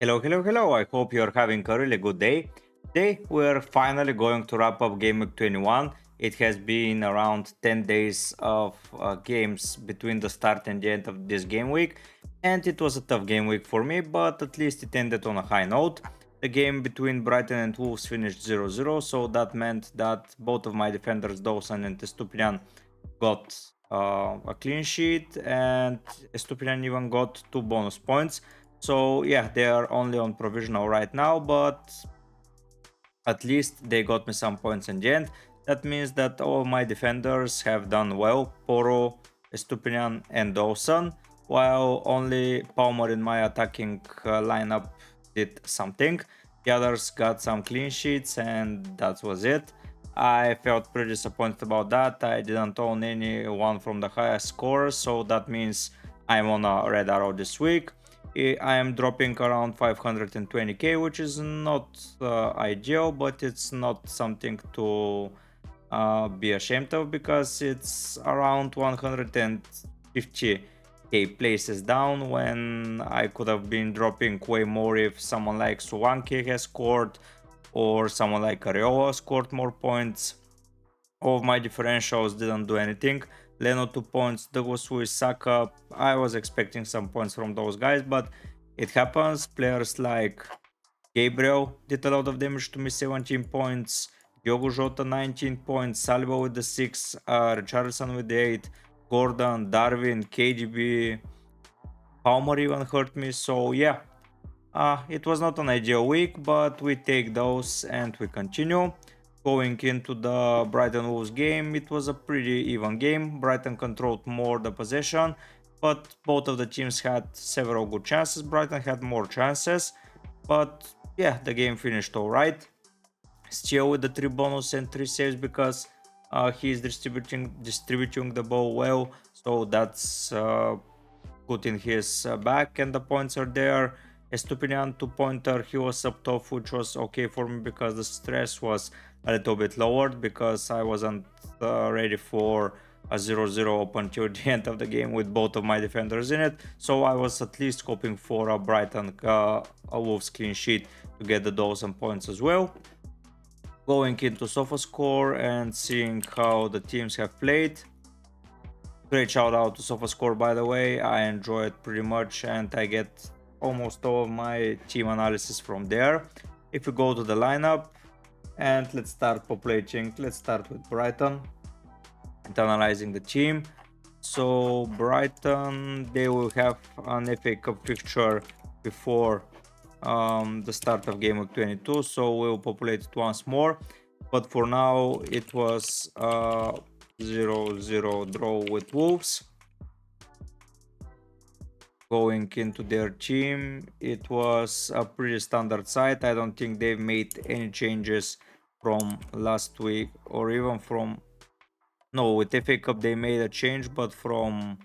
Hello. I hope you're having a really good day. Today, we're finally going to wrap up Gameweek 21. It has been around 10 days of games between the start and the end of this game week, and it was a tough game week for me, but at least it ended on a high note. The game between Brighton and Wolves finished 0-0, so that meant that both of my defenders, Dawson and Estupiñán, got a clean sheet, and Estupiñán even got 2 bonus points. So yeah, they are only on provisional right now, but at least they got me some points in the end. That means that all my defenders have done well, Poro, Estupiñán and Dawson, while only Palmer in my attacking lineup did something. The others got some clean sheets and that was it. I felt pretty disappointed about that. I didn't own anyone from the highest score, so that means I'm on a red arrow this week. I am dropping around 520k, which is not ideal, but it's not something to be ashamed of because it's around 150k places down when I could have been dropping way more if someone like Suwanke has scored or someone like Areola scored more points. All of my differentials didn't do anything. Leno 2 points, Douglas Luiz, Saka. I was expecting some points from those guys, but it happens. Players like Gabriel did a lot of damage to me, 17 points. Diogo Jota 19 points, Saliba with the 6, Richarlison with the 8, Gordon, Darwin, KDB, Palmer even hurt me. So yeah, it was not an ideal week, but we take those and we continue. Going into the Brighton Wolves game, it was a pretty even game. Brighton controlled more the possession, but both of the teams had several good chances. Brighton had more chances, but yeah, the game finished alright. Still with the 3 bonus and 3 saves because he is distributing the ball well, so that's good in his back, and the points are there. Estupiñán 2-pointer, he was up top, which was okay for me because the stress was a little bit lowered because I wasn't ready for a 0-0 up until the end of the game with both of my defenders in it. So I was at least hoping for a Brighton a Wolves clean sheet to get the Dawson points as well. Going into SofaScore and seeing how the teams have played. Great shout out to SofaScore, by the way. I enjoy it pretty much and I get almost all of my team analysis from there. If we go to the lineup and let's start populating, let's start with Brighton and analyzing the team. So Brighton, they will have an FA Cup fixture before the start of Gameweek 22, so we'll populate it once more. But for now, it was 0-0 draw with Wolves. Going into their team, it was a pretty standard side. I don't think they've made any changes from last week or even from... No, with FA Cup they made a change, but from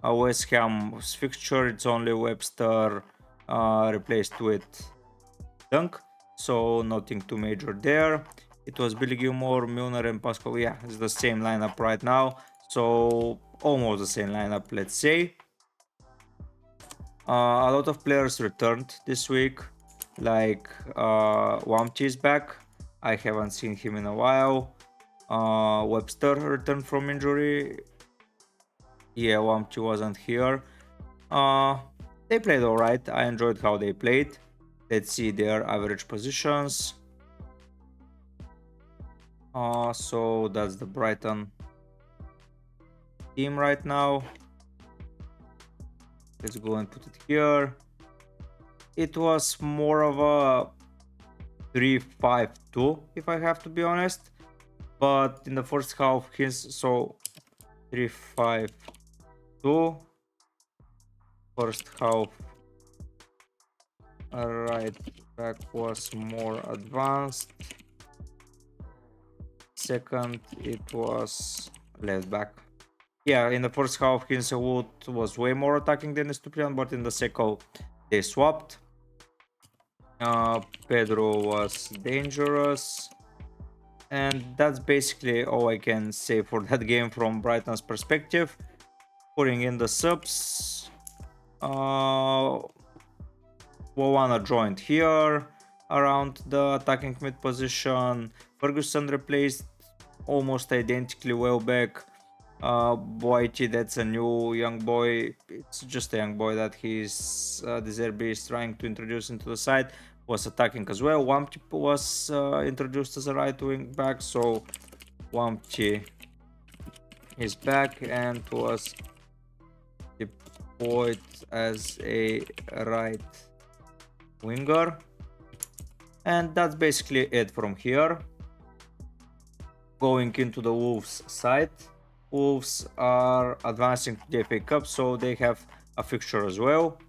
a West Ham's fixture, it's only Webster replaced with Dunk, so nothing too major there. It was Billy Gilmore, Milner and Pascal. Yeah, it's the same lineup right now, so almost the same lineup, let's say. A lot of players returned this week, like Wamchi is back. I haven't seen him in a while. Webster returned from injury. Yeah, Wamchi wasn't here. They played alright. I enjoyed how they played. Let's see their average positions. So that's the Brighton team right now. Let's go and put it here. It was more of a 3-5-2, if I have to be honest. But in the first half, so 3-5-2. First half, right back was more advanced. Second, it was left back. Yeah, in the first half, Hinsewood was way more attacking than Estupiñán, but in the second, they swapped. Pedro was dangerous. And that's basically all I can say for that game from Brighton's perspective. Putting in the subs. Wowana joined here around the attacking mid position. Ferguson replaced almost identically Welbeck. Boyti, that's a new young boy. It's just a young boy that he's De Zerbi is trying to introduce into the side. Was attacking as well. Wampty was introduced as a right wing back, so Wampty is back and was deployed as a right winger. And that's basically it from here. Going into the Wolves side. Wolves are advancing to the FA Cup, so they have a fixture as well.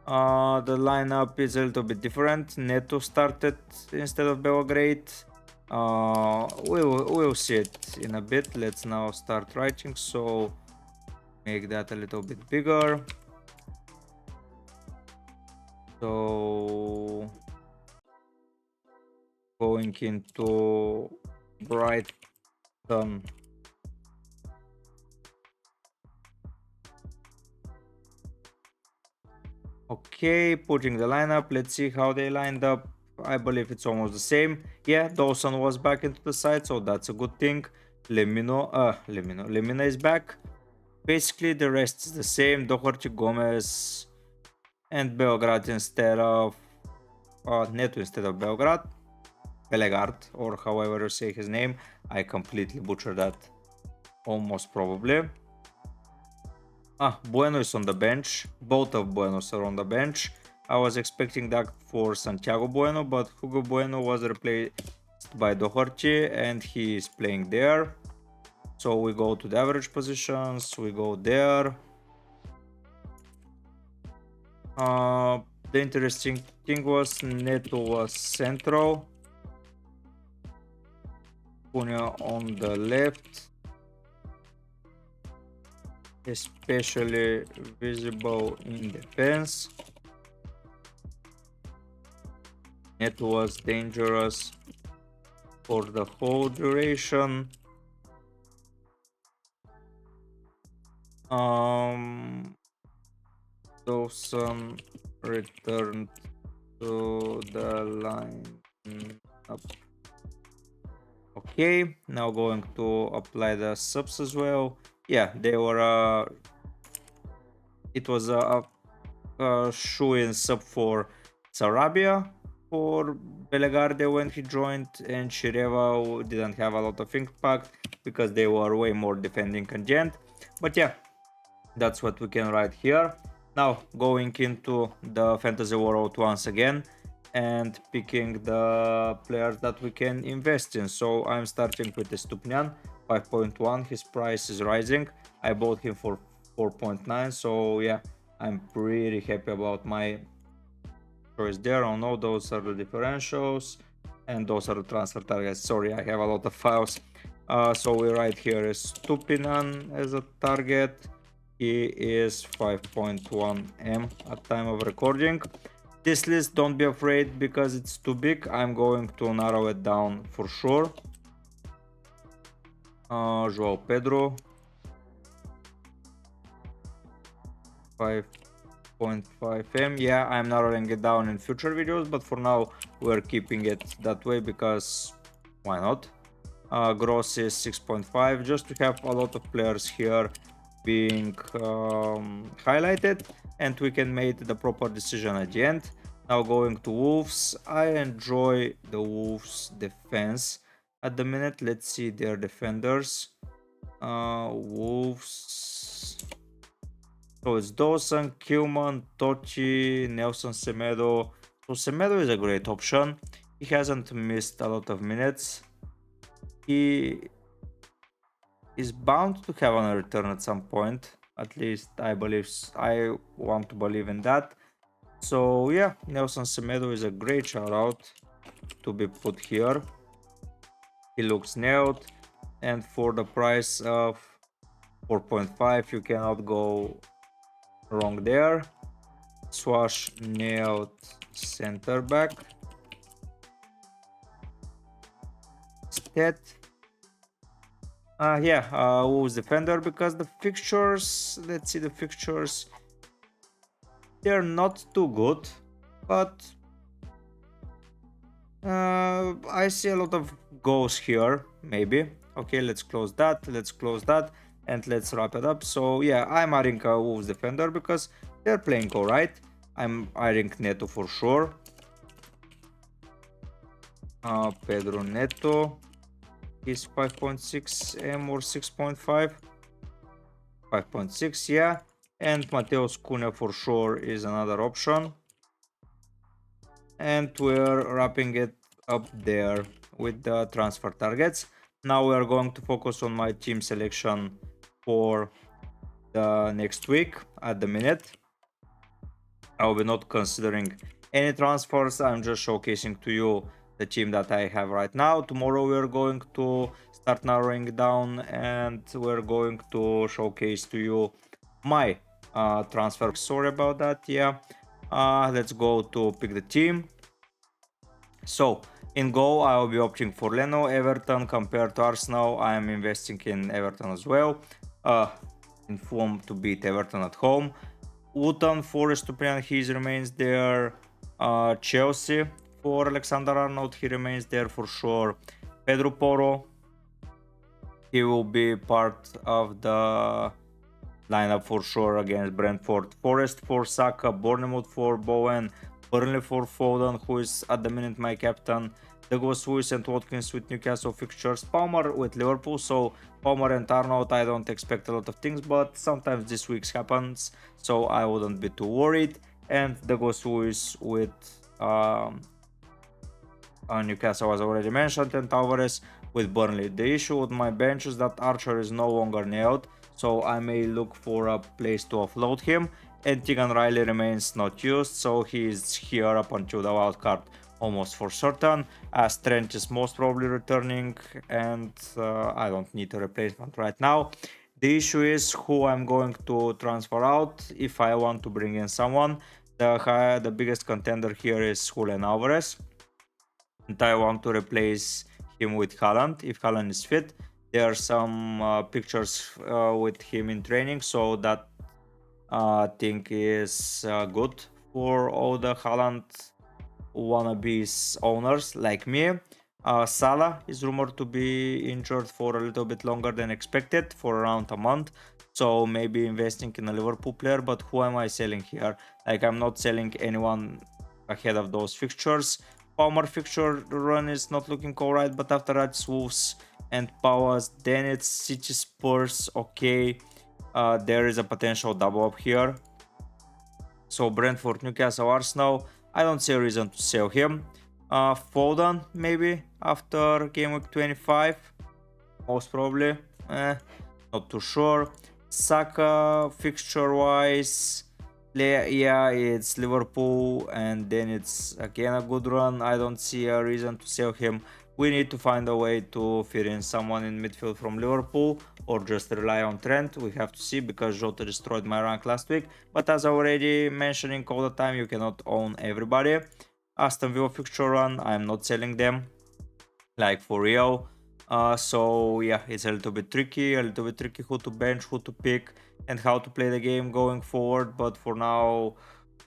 The lineup is a little bit different. Neto started instead of Belgrade. We'll see it in a bit. Let's now start writing, so make that a little bit bigger. So going into Brighton. Okay, putting the lineup. Let's see how they lined up. I believe it's almost the same. Yeah, Dawson was back into the side, so that's a good thing. Lemina is back. Basically, the rest is the same. Doherty, Gomez, and Belgrade instead of Neto instead of Belgrade. Bellegarde, or however you say his name. I completely butchered that. Almost probably. Bueno is on the bench. Both of Buenos are on the bench. I was expecting that for Santiago Bueno, but Hugo Bueno was replaced by Doherty and he is playing there. So we go to the average positions, we go there. The interesting thing was Neto was central. Cunha on the left. Especially visible in defense. It was dangerous for the whole duration. Dawson returned to the line up. Okay, now going to apply the subs as well. Yeah, they were it was a shoe-in sub for Sarabia for Bellegarde when he joined, and Shireva didn't have a lot of impact because they were way more defending contingent. But yeah, that's what we can write here. Now going into the fantasy world once again and picking the players that we can invest in. So I'm starting with the Stupnian, 5.1. His price is rising. I bought him for 4.9. So yeah, I'm pretty happy about my choice there. Oh no, those are the differentials and those are the transfer targets. Sorry, I have a lot of files. So we write here is Stupinan as a target. He is 5.1 M at time of recording. This list, don't be afraid because it's too big. I'm going to narrow it down for sure. Joao Pedro, 5.5 M. Yeah, I'm narrowing it down in future videos, but for now we're keeping it that way because why not? Gross is 6.5, just to have a lot of players here being highlighted and we can make the proper decision at the end. Now going to Wolves. I enjoy the Wolves defense at the minute. Let's see their defenders. Wolves. So it's Dawson, Kilman, Tochi, Nelson Semedo. So Semedo is a great option. He hasn't missed a lot of minutes. He is bound to have a return at some point. At least I want to believe in that. So yeah, Nelson Semedo is a great shout out to be put here. He looks nailed, and for the price of 4.5 you cannot go wrong there. Swash nailed center back. Stat. Wolves defender, because the fixtures, let's see the fixtures, they're not too good. but I see a lot of goals here, maybe. Okay, let's close that, and let's wrap it up. So yeah, I'm adding a Wolves defender because they're playing alright. I'm adding Neto for sure. Pedro Neto is 5.6 M or 6.5. 5.6, yeah. And Mateus Cunha for sure is another option. And we're wrapping it up there with the transfer targets. Now we are going to focus on my team selection for the next week. At the minute, I will be not considering any transfers. I'm just showcasing to you the team that I have right now. Tomorrow we're going to start narrowing down and we're going to showcase to you my transfer. Sorry about that. Yeah, let's go to pick the team. So in goal, I will be opting for Leno. Everton compared to Arsenal, I am investing in Everton as well. In form to beat Everton at home. Luton, Forest to plan, he remains there. Chelsea for Alexander Arnold, he remains there for sure. Pedro Porro, he will be part of the lineup for sure against Brentford. Forest for Saka, Bournemouth for Bowen, Burnley for Foden, who is at the minute my captain. Douglas Lewis and Watkins with Newcastle fixtures. Palmer with Liverpool. So Palmer and Arnold, I don't expect a lot of things, but sometimes this week happens, so I wouldn't be too worried. And Douglas Lewis with Newcastle was already mentioned, and Tavares with Burnley. The issue with my bench is that Archer is no longer nailed, so I may look for a place to offload him. And Tegan Riley remains not used, so he is here up until the wildcard almost for certain, as Trent is most probably returning, and I don't need a replacement right now. The issue is who I'm going to transfer out if I want to bring in someone. The biggest contender here is Julian Alvarez, and I want to replace him with Haaland if Haaland is fit. There are some pictures with him in training, so that thing is good for all the Haaland wannabes owners like me. Salah is rumored to be injured for a little bit longer than expected, for around a month. So maybe investing in a Liverpool player, but who am I selling here? Like, I'm not selling anyone ahead of those fixtures. Palmer fixture run is not looking alright, but after that it's Wolves and Palace, then it's City, Spurs. Okay, there is a potential double up here. So Brentford, Newcastle, Arsenal, I don't see a reason to sell him. Foden maybe after Gameweek 25, most probably. Not too sure. Saka fixture wise, yeah, it's Liverpool and then it's again a good run. I don't see a reason to sell him. We need to find a way to fit in someone in midfield from Liverpool or just rely on Trent. We have to see, because Jota destroyed my rank last week. But as I already mentioning all the time, you cannot own everybody. Aston Villa fixture run, I'm not selling them, like for real. So yeah, it's a little bit tricky who to bench, who to pick, and how to play the game going forward. But for now,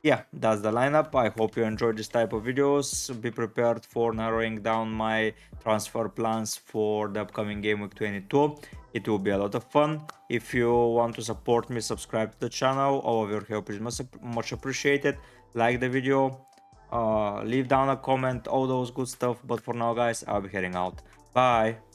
yeah, that's the lineup. I hope you enjoyed this type of videos. Be prepared for narrowing down my transfer plans for the upcoming game week 22. It will be a lot of fun. If you want to support me, subscribe to the channel. All of your help is much appreciated. Like the video, leave down a comment, all those good stuff. But for now, guys, I'll be heading out. Bye.